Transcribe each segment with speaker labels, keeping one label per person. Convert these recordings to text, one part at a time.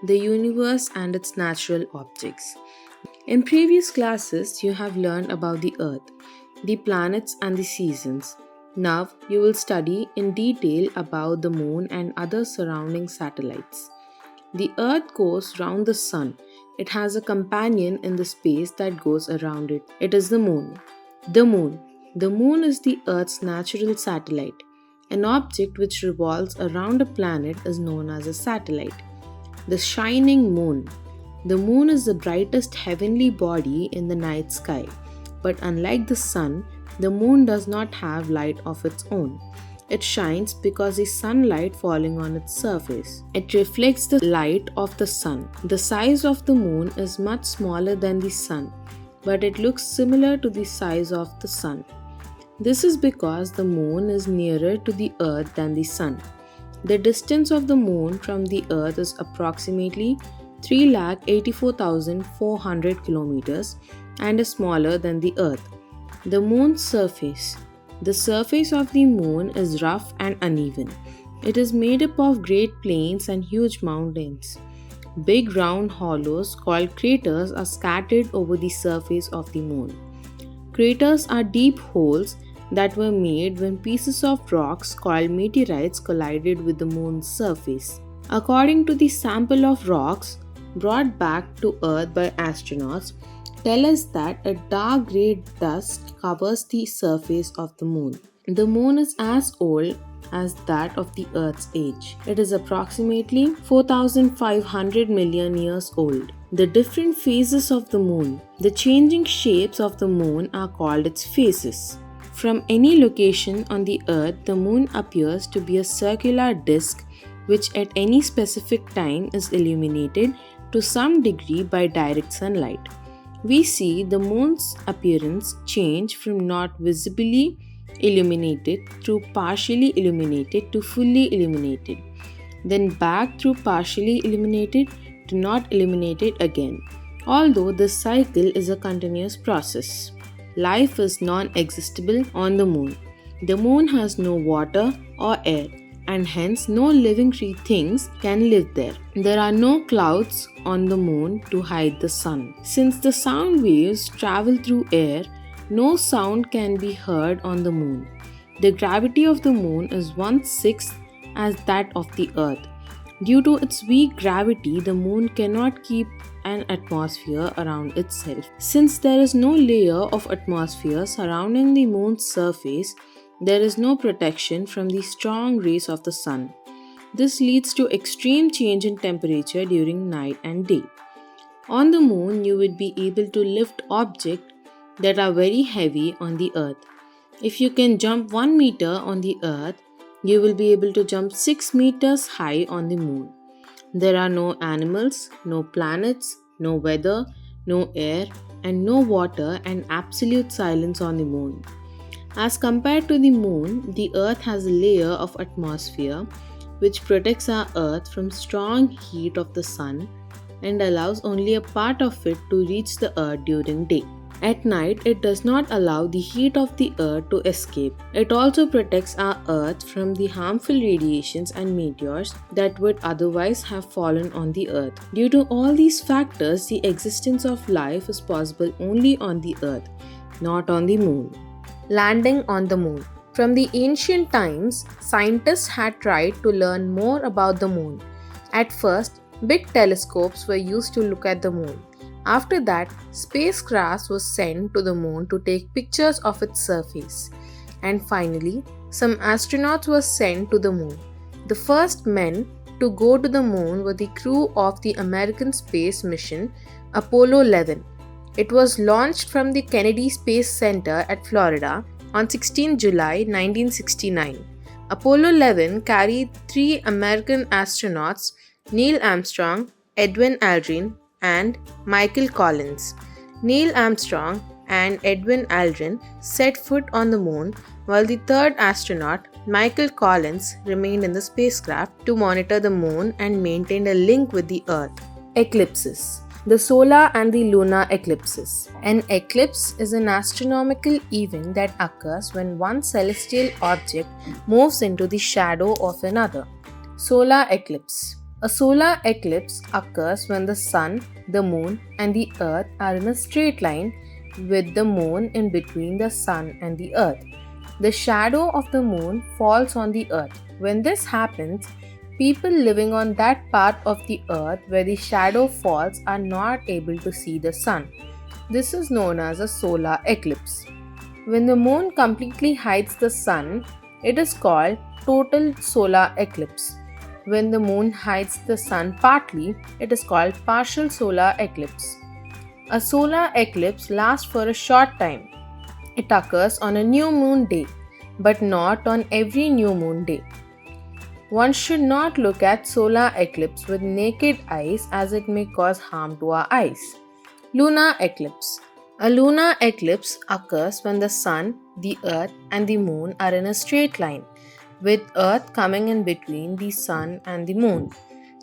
Speaker 1: the universe and its natural objects. In previous classes, you have learned about the Earth, the planets, and the seasons. Now, you will study in detail about the Moon and other surrounding satellites. The Earth goes round the Sun. It has a companion in the space that goes around it. It is the Moon. The Moon. The Moon is the Earth's natural satellite. An object which revolves around a planet is known as a satellite. The shining moon. The moon is the brightest heavenly body in the night sky. But unlike the sun, the moon does not have light of its own. It shines because the sunlight falling on its surface. It reflects the light of the sun. The size of the moon is much smaller than the sun, but it looks similar to the size of the sun. This is because the moon is nearer to the earth than the sun. The distance of the moon from the earth is approximately 3,84,400 kilometers and is smaller than the earth. The moon's surface. The surface of the moon is rough and uneven. It is made up of great plains and huge mountains. Big round hollows called craters are scattered over the surface of the moon. Craters are deep holes that were made when pieces of rocks called meteorites collided with the moon's surface. According to the sample of rocks brought back to Earth by astronauts, tell us that a dark grey dust covers the surface of the moon. The moon is as old as that of the Earth's age. It is approximately 4,500 million years old. The different phases of the moon. The changing shapes of the moon are called its phases. From any location on the Earth, the moon appears to be a circular disk which at any specific time is illuminated to some degree by direct sunlight. We see the moon's appearance change from not visibly illuminated through partially illuminated to fully illuminated, then back through partially illuminated to not illuminated again, although this cycle is a continuous process. Life is non-existable on the moon. The moon has no water or air, and hence no living things can live there. There are no clouds on the moon to hide the sun. Since the sound waves travel through air, no sound can be heard on the moon. The gravity of the moon is 1/6 as that of the earth. Due to its weak gravity, the moon cannot keep an atmosphere around itself. Since there is no layer of atmosphere surrounding the moon's surface, there is no protection from the strong rays of the sun. This leads to extreme change in temperature during night and day. On the moon, you would be able to lift objects that are very heavy on the earth. If you can jump 1 meter on the earth, you will be able to jump 6 meters high on the moon. There are no animals, no planets, no weather, no air, and no water, and absolute silence on the moon. As compared to the moon, the earth has a layer of atmosphere which protects our earth from strong heat of the sun and allows only a part of it to reach the earth during day. At night, it does not allow the heat of the earth to escape. It also protects our earth from the harmful radiations and meteors that would otherwise have fallen on the earth. Due to all these factors, the existence of life is possible only on the earth, not on the moon. Landing on the moon. From the ancient times, scientists had tried to learn more about the moon. At first, big telescopes were used to look at the moon. After that, spacecrafts were sent to the moon to take pictures of its surface. And finally, some astronauts were sent to the moon. The first men to go to the moon were the crew of the American space mission Apollo 11. It was launched from the Kennedy Space Center at Florida on 16 July 1969. Apollo 11 carried 3 American astronauts, Neil Armstrong, Edwin Aldrin, and Michael Collins. Neil Armstrong and Edwin Aldrin set foot on the moon, while the third astronaut, Michael Collins, remained in the spacecraft to monitor the moon and maintain a link with the Earth. Eclipses. The solar and the lunar eclipses. An eclipse is an astronomical event that occurs when one celestial object moves into the shadow of another. Solar eclipse. A solar eclipse occurs when the sun, the moon, and the earth are in a straight line with the moon in between the sun and the earth. The shadow of the moon falls on the earth. When this happens, people living on that part of the earth where the shadow falls are not able to see the sun. This is known as a solar eclipse. When the moon completely hides the sun, it is called total solar eclipse. When the moon hides the sun partly, it is called partial solar eclipse. A solar eclipse lasts for a short time. It occurs on a new moon day, but not on every new moon day. One should not look at solar eclipse with naked eyes as it may cause harm to our eyes. Lunar eclipse. A lunar eclipse occurs when the sun, the earth, and the moon are in a straight line, with earth coming in between the sun and the moon.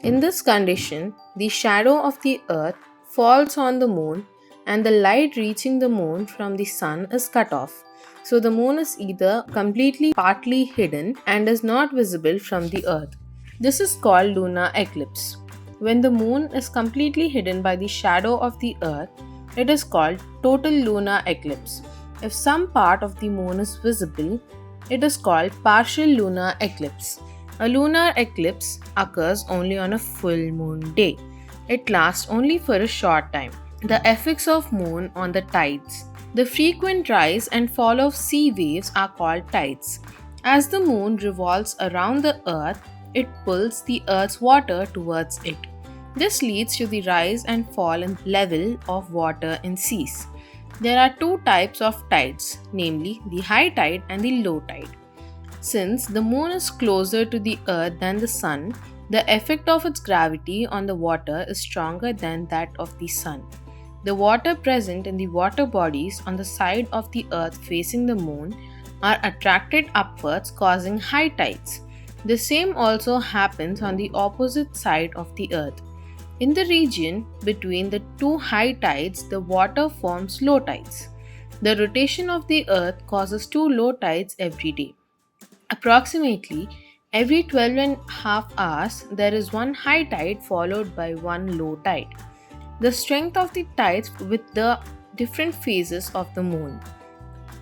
Speaker 1: In this condition, the shadow of the earth falls on the moon and the light reaching the moon from the sun is cut off. So the moon is either completely partly hidden and is not visible from the earth. This is called lunar eclipse. When the moon is completely hidden by the shadow of the earth, it is called total lunar eclipse. If some part of the moon is visible, it is called partial lunar eclipse. A lunar eclipse occurs only on a full moon day. It lasts only for a short time. The effects of moon on the tides. The frequent rise and fall of sea waves are called tides. As the moon revolves around the earth, it pulls the earth's water towards it. This leads to the rise and fall in level of water in seas. There are two types of tides, namely the high tide and the low tide. Since the moon is closer to the earth than the sun, the effect of its gravity on the water is stronger than that of the sun. The water present in the water bodies on the side of the earth facing the moon are attracted upwards, causing high tides. The same also happens on the opposite side of the earth. In the region between the two high tides, the water forms low tides. The rotation of the earth causes two low tides every day. Approximately every 12 and a half hours, there is one high tide followed by one low tide. The strength of the tides with the different phases of the moon.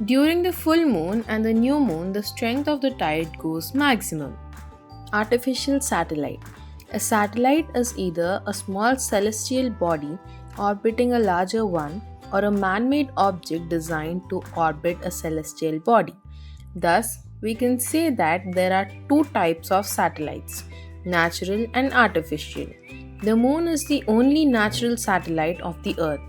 Speaker 1: During the full moon and the new moon, the strength of the tide goes maximum. Artificial satellite. A satellite is either a small celestial body orbiting a larger one or a man-made object designed to orbit a celestial body. Thus, we can say that there are two types of satellites, natural and artificial. The moon is the only natural satellite of the earth.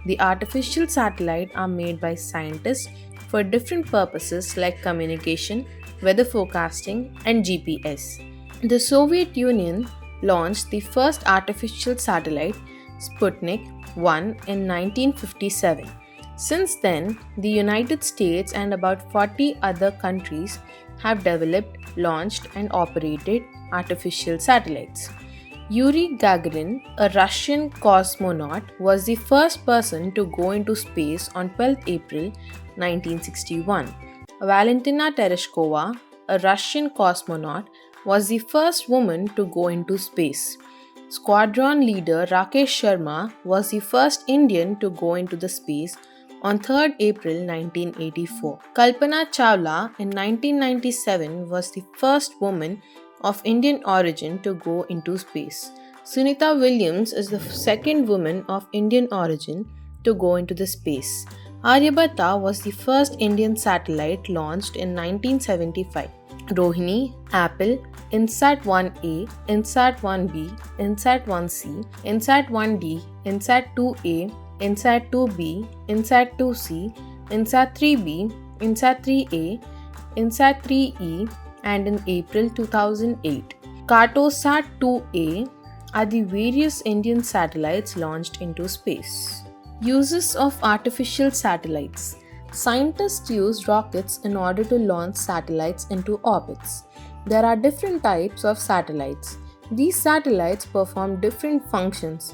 Speaker 1: The artificial satellites are made by scientists for different purposes like communication, weather forecasting, and GPS. The Soviet Union launched the first artificial satellite, Sputnik 1, in 1957. Since then, the United States and about 40 other countries have developed, launched, and operated artificial satellites. Yuri Gagarin, a Russian cosmonaut, was the first person to go into space on 12 April 1961. Valentina Tereshkova, a Russian cosmonaut, was the first woman to go into space. Squadron leader Rakesh Sharma was the first Indian to go into the space on 3rd April 1984. Kalpana Chawla in 1997 was the first woman of Indian origin to go into space. Sunita Williams is the second woman of Indian origin to go into the space. Aryabhatta was the first Indian satellite launched in 1975. Rohini, Apple, INSAT 1A, INSAT 1B, INSAT 1C, INSAT 1D, INSAT 2A, INSAT 2B, INSAT 2C, INSAT 3B, INSAT 3A, INSAT 3E, and in April 2008. Cartosat 2A are the various Indian satellites launched into space. Uses of artificial satellites. Scientists use rockets in order to launch satellites into orbits. There are different types of satellites. These satellites perform different functions.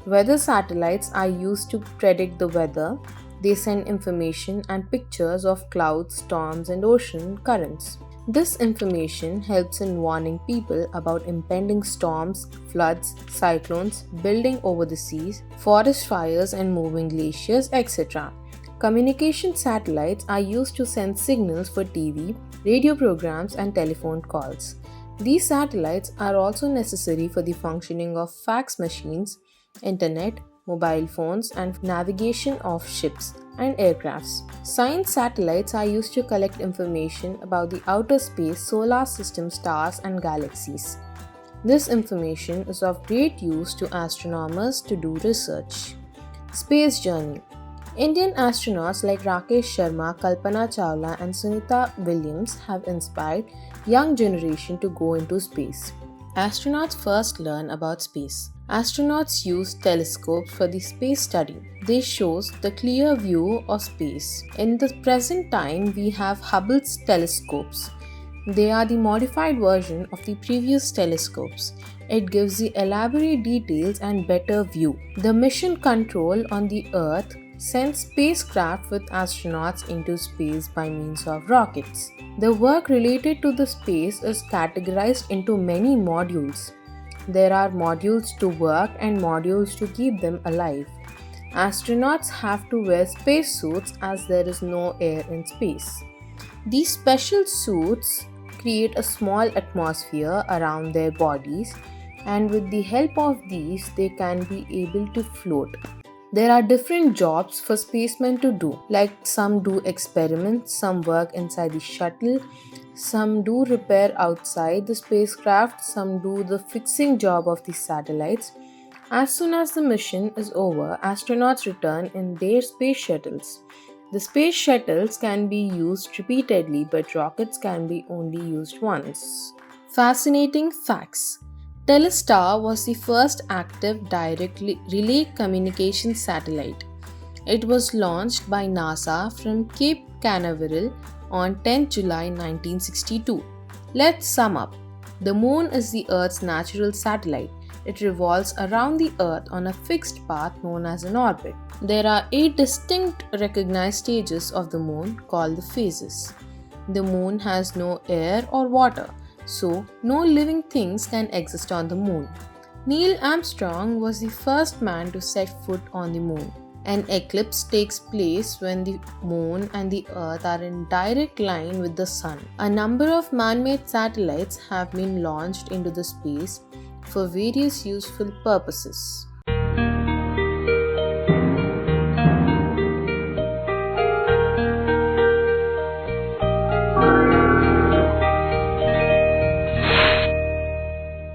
Speaker 1: Weather satellites are used to predict the weather. They send information and pictures of clouds, storms, and ocean currents. This information helps in warning people about impending storms, floods, cyclones, building over the seas, forest fires, and moving glaciers, etc. Communication satellites are used to send signals for TV, radio programs, and telephone calls. These satellites are also necessary for the functioning of fax machines, internet, mobile phones, and navigation of ships and aircrafts. Science satellites are used to collect information about the outer space, solar system, stars, and galaxies. This information is of great use to astronomers to do research. Space journey. Indian astronauts like Rakesh Sharma, Kalpana Chawla, and Sunita Williams have inspired young generation to go into space. Astronauts first learn about space. Astronauts use telescopes for the space study. This shows the clear view of space. In the present time, we have Hubble's telescopes. They are the modified version of the previous telescopes. It gives the elaborate details and better view. The mission control on the Earth sends spacecraft with astronauts into space by means of rockets. The work related to the space is categorized into many modules. There are modules to work and modules to keep them alive. Astronauts have to wear spacesuits as there is no air in space. These special suits create a small atmosphere around their bodies, and with the help of these, they can be able to float. There are different jobs for spacemen to do, like some do experiments, some work inside the shuttle, some do repair outside the spacecraft, some do the fixing job of the satellites. As soon as the mission is over, astronauts return in their space shuttles. The space shuttles can be used repeatedly, but rockets can be only used once. Fascinating facts. Telestar was the first active direct relay communication satellite. It was launched by NASA from Cape Canaveral on 10 July 1962. Let's sum up. The Moon is the Earth's natural satellite. It revolves around the Earth on a fixed path known as an orbit. There are 8 distinct recognized stages of the Moon called the phases. The Moon has no air or water, so no living things can exist on the Moon. Neil Armstrong was the first man to set foot on the Moon. An eclipse takes place when the Moon and the Earth are in direct line with the Sun. A number of man-made satellites have been launched into the space for various useful purposes.